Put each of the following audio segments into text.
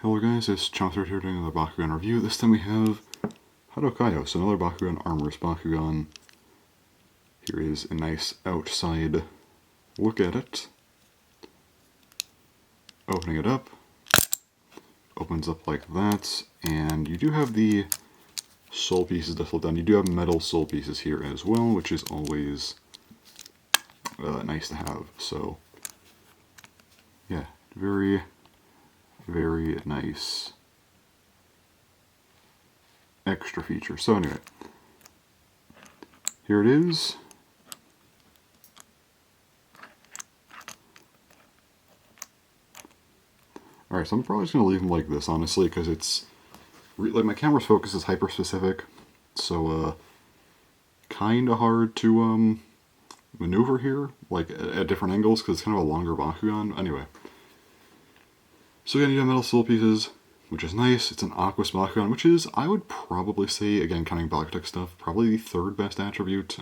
Hello guys, it's Chomster here doing another Bakugan review. This time we have Hado Kaio, so another Bakugan, Armorous Bakugan. Here is a nice outside look at it. Opening it up, opens up like that, and you do have the soul pieces to flip down. You do have metal soul pieces here as well, which is always nice to have. So, yeah, very nice extra feature. So anyway, here it is. Alright, so I'm probably just going to leave them like this, honestly, because it's, like, my camera's focus is hyper-specific, so, kind of hard to, maneuver here, like, at different angles, because it's kind of a longer Bakugan. Anyway. So again, you have metal soul pieces, which is nice. It's an Aquos Bakugan, which is, I would probably say, again, counting Bakutech stuff, probably the third best attribute.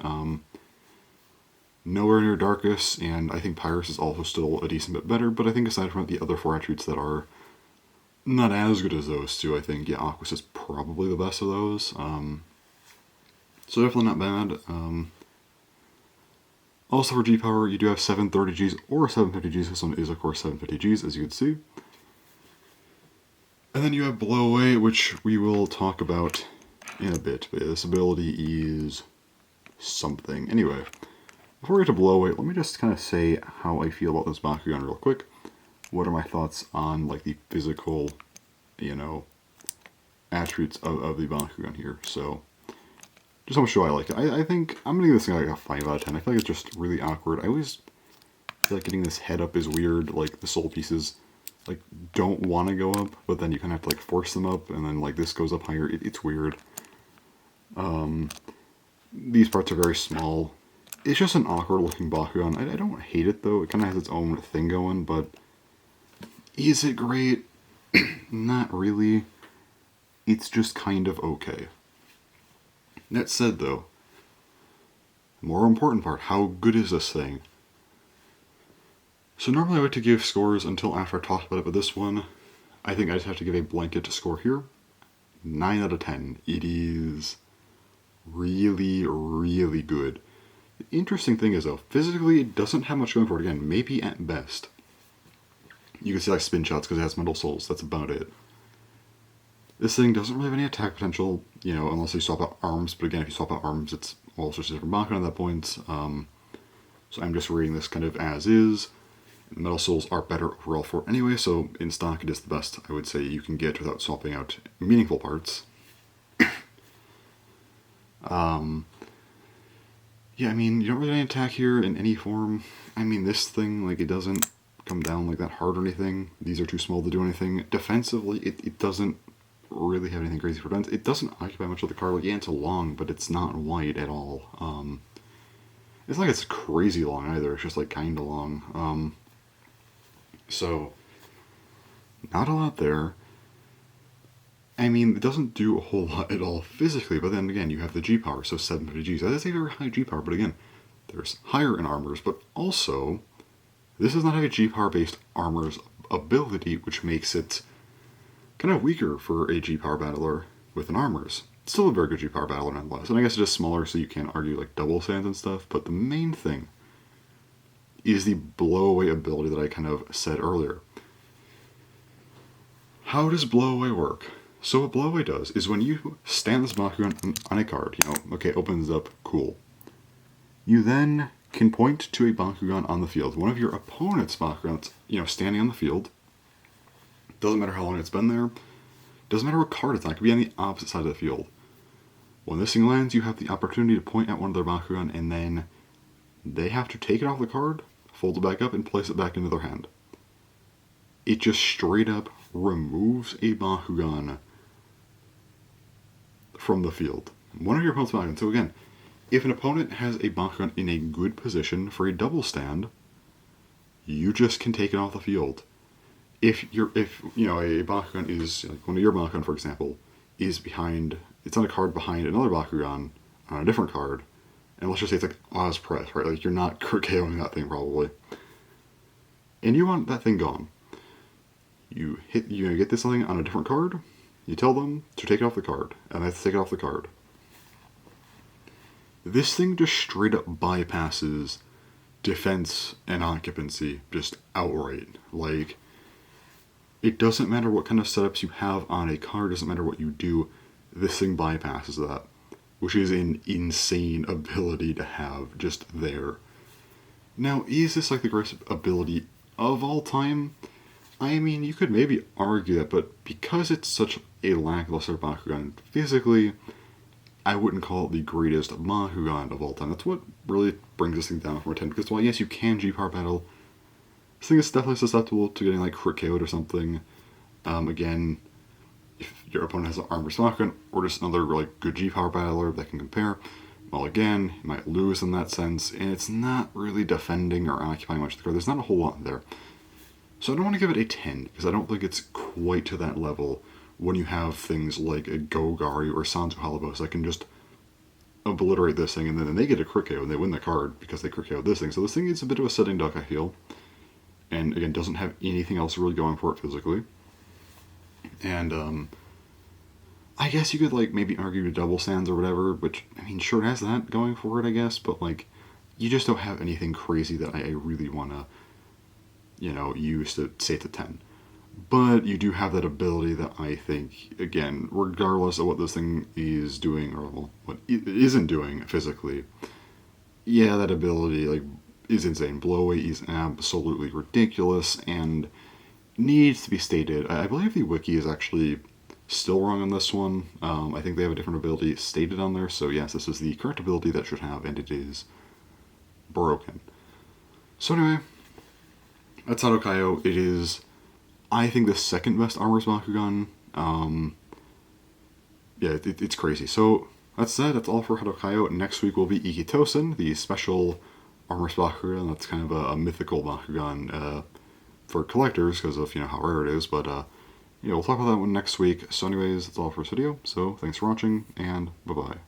Nowhere near Darkus, and I think Pyrus is also still a decent bit better, but I think aside from the other four attributes that are not as good as those two, I think, yeah, Aquos is probably the best of those. So definitely not bad. Also for G-Power, you do have 730Gs or 750Gs. This one is, of course, 750Gs, as you can see. And then you have Blow Away, which we will talk about in a bit, but yeah, this ability is something. Anyway, before we get to Blow Away, let me just kind of say how I feel about this Bakugan real quick. What are my thoughts on, like, the physical, you know, attributes of the Bakugan here. So, just how much do I like it? I think I'm going to give this thing like a 5 out of 10. I feel like it's just really awkward. I always feel like getting this head up is weird. Like, the soul pieces, like, don't want to go up, but then you kind of have to, like, force them up, and then, like, this goes up higher. It's weird. These parts are very small. It's just an awkward looking Bakugan. I don't hate it though, it kind of has its own thing going, but is it great? Not really. It's just kind of okay. That said though, the more important part, how good is this thing? So normally I like to give scores until after I talk about it, but this one, I think I just have to give a blanket score here. 9 out of 10. It is really good. The interesting thing is though, physically it doesn't have much going for it. Again, maybe at best. You can see like spin shots because it has metal souls, that's about it. This thing doesn't really have any attack potential, you know, unless you swap out arms, but again, if you swap out arms, it's all sorts of different Bakugan at that point. So I'm just reading this kind of as is. Metal souls are better overall for it anyway, so in stock it is the best I would say you can get without swapping out meaningful parts. Yeah, I mean, you don't really attack here in any form. I mean, this thing, like, it doesn't come down like that hard or anything. These are too small to do anything. Defensively, it doesn't really have anything crazy for defense. It doesn't occupy much of the card. Like, yeah, it's long, but it's not wide at all. It's not like it's crazy long either. It's just, like, kind of long. So, not a lot there. I mean, it doesn't do a whole lot at all physically, but then again, you have the G-Power, so 750Gs. That is a very high G-Power, but again, there's higher in armors, but also, this does not have a G-Power-based armors ability, which makes it kind of weaker for a G-Power battler with an armors. It's still a very good G-Power battler nonetheless, and I guess it's just smaller, so you can't argue like double stands and stuff, but the main thing is the blow-away ability that I kind of said earlier. How does blow-away work? So what blow-away does is when you stand this Bakugan on a card, you know, okay, opens up, cool. You then can point to a Bakugan on the field. One of your opponent's Bakugans, you know, standing on the field. Doesn't matter how long it's been there. Doesn't matter what card it's on. It could be on the opposite side of the field. When this thing lands, you have the opportunity to point at one of their Bakugan, and then they have to take it off the card, fold it back up, and place it back into their hand. It just straight up removes a Bakugan from the field. One of your opponent's Bakugan. So again, if an opponent has a Bakugan in a good position for a double stand, you just can take it off the field. If you know a Bakugan is like one of your Bakugan, for example, is behind, it's on a card behind another Bakugan on a different card, and let's just say it's like Oz Press, right? Like you're not KOing that thing probably, and you want that thing gone. you get this something on a different card, you tell them to take it off the card, and they have to take it off the card. This thing just straight up bypasses defense and occupancy just outright. Like, it doesn't matter what kind of setups you have on a card, doesn't matter what you do, this thing bypasses that, which is an insane ability to have just there. Now, is this like the greatest ability of all time? I mean, you could maybe argue that, but because it's such a lackluster Bakugan physically, I wouldn't call it the greatest Bakugan of all time. That's what really brings this thing down from a 10. Because while yes, you can G-Power battle, this thing is definitely susceptible to getting like crit KO'd or something. Again, if your opponent has an armor Bakugan or just another like good G-Power battler that can compare, well, again, you might lose in that sense, and it's not really defending or occupying much of the card. There's not a whole lot there. So I don't want to give it a 10, because I don't think it's quite to that level when you have things like a Gogari or Sanzu Halibos that can just obliterate this thing, and then they get a crit KO and they win the card because they crit KO this thing. So this thing is a bit of a sitting duck, I feel. And again, doesn't have anything else really going for it physically. And I guess you could like maybe argue to double stands or whatever, which, I mean, sure, it has that going for it, I guess, but like, you just don't have anything crazy that I really want to, use to say it's a 10. But you do have that ability that I think, again, regardless of what this thing is doing, or what it isn't doing physically, yeah, that ability like is insane. Blow away is absolutely ridiculous and needs to be stated. I believe the wiki is actually still wrong on this one. I think they have a different ability stated on there, so yes, this is the correct ability that should have, and it is broken. So anyway, that's Hado Kaio. It is, I think, the second best Armor's Bakugan. Yeah, it's crazy. So that said, that's all for Hado Kaio. Next week will be Ikitosen, the special Armor's Bakugan. That's kind of a mythical Bakugan for collectors because of how rare it is. But we'll talk about that one next week. So anyways, that's all for this video. So thanks for watching, and bye bye.